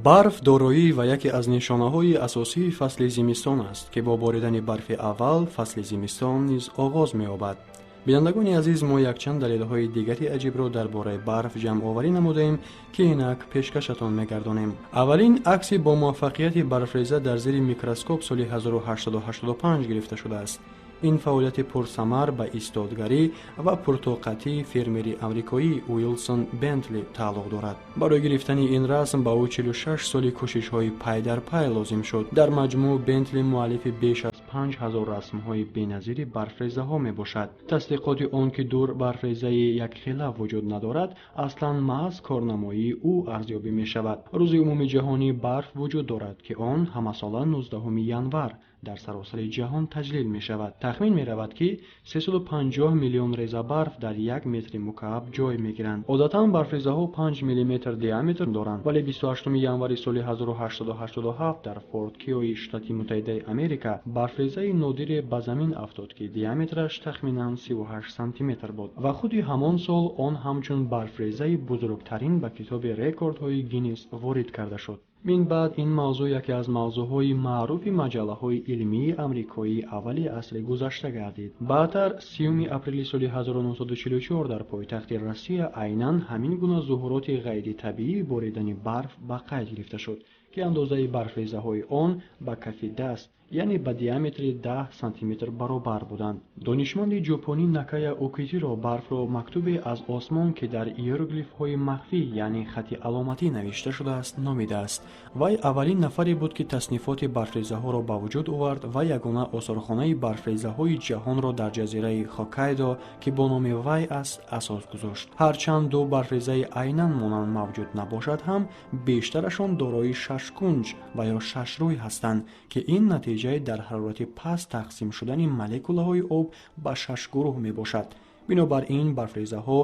барф дороӣ ва яке аз нишонаҳои асосии фасли зимистон аст, ки бо боридани барфи аввал фасли зимистон низ оғоз меёбад. бинандагони азиз, мо якчанд далелҳои дигари аҷибро дар бораи барф ҷамъоварӣ намудаем, ки инак пешкашатон мегардонем. аввалин акси бо муваффақияти барфреза дар зери микроскоп соли 1885 гирифта шудааст. ин фаъолияти пурсамар ба истодгарӣ ва пуртоқатии фермери амрикоӣ уилсон бентли тааллуқ дорад. барои гирифтани ин расм ба ӯ 46 соли кӯшишҳои пай дар пай лозим шуд. дар маҷмӯъ бентли муаллифи беш аз 5000 расмҳои беназири барфрезаҳо мебошад. тасдиқоти он ки дур барфрезаи якхела вуҷуд надорад, аслан маҳз корнамоии ӯ арзёбӣ мешавад. рӯзи умумии ҷаҳонии барф вуҷуд дорад, ки он ҳамасола 19 январ дар саросари ҷаҳон таҷлил мешавад. тахмин меравад, ки 350 миллион реза барф дар 1 метри мукааб ҷой мегиранд. одатан барфрезаҳо 5 мм диаметр доранд, вале 28 январи соли 1887 дар форт киои штати муттаҳидаи америка барфрезаи нодире ба замин афтод, ки диаметраш тахминан 38 сантиметр буд ва худи ҳамон сол он ҳамчун барфрезаи бузургтарин ба китоби рекордҳои Гиннес ворид карда шуд. мин баъд ин мавзӯъ яке аз мавзӯъҳои маъруфи маҷаллаҳои илмии амрикоии аввали асри гузашта гардид. баъдтар 30 апрели соли 1944 дар пойтахти Россия айнан ҳамин гуна зуҳуроти ғайритабиии боридани барф ба қайд гирифта шуд, ки андозаи барфрезаҳои он ба кафи даст, яъне ба диаметри 10 сантиметр баробар буданд. донишманди ҷопонӣ Накая Окитиро барфро мактубе аз осмон, ки дар иероглифҳои махфӣ, яъне хати аломатӣ навишта шудааст, номидааст. вай аввалин нафаре буд, ки таснифоти барфрезаҳоро ба вуҷуд овард ва ягона осорхонаи барфрезаҳои ҷаҳонро дар ҷазираи Хоккайдо, ки бо номи вай аст, асос гузошт. ҳарчанд ду барфрезаи айнан монанд мавҷуд набошад ҳам, бештарашон дорои 6 кунҷ ва ё 6 рӯй ҳастанд, ки ин натиҷаи дар ҳарорати паст тақсим шудани молекулаҳои об ба 6 гурӯҳ мебошад. бинобар ин барфрезаҳо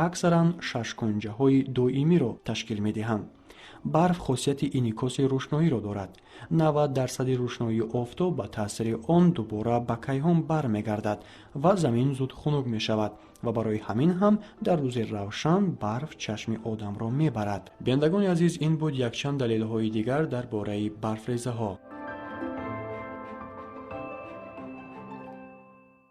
аксаран шашкунҷаҳои доимиро ташкил медиҳанд. барф хосияти инъикоси рӯшноиро дорад. 90% рӯшноии офтоб ба таъсири он дубора ба кайҳон бармегардад ва замин зуд хунук мешавад ва барои ҳамин ҳам дар рӯзи равшан барф чашми одамро мебарад. бинандагони азиз, ин буд якчанд далелҳои дигар дар бораи барфрезаҳо.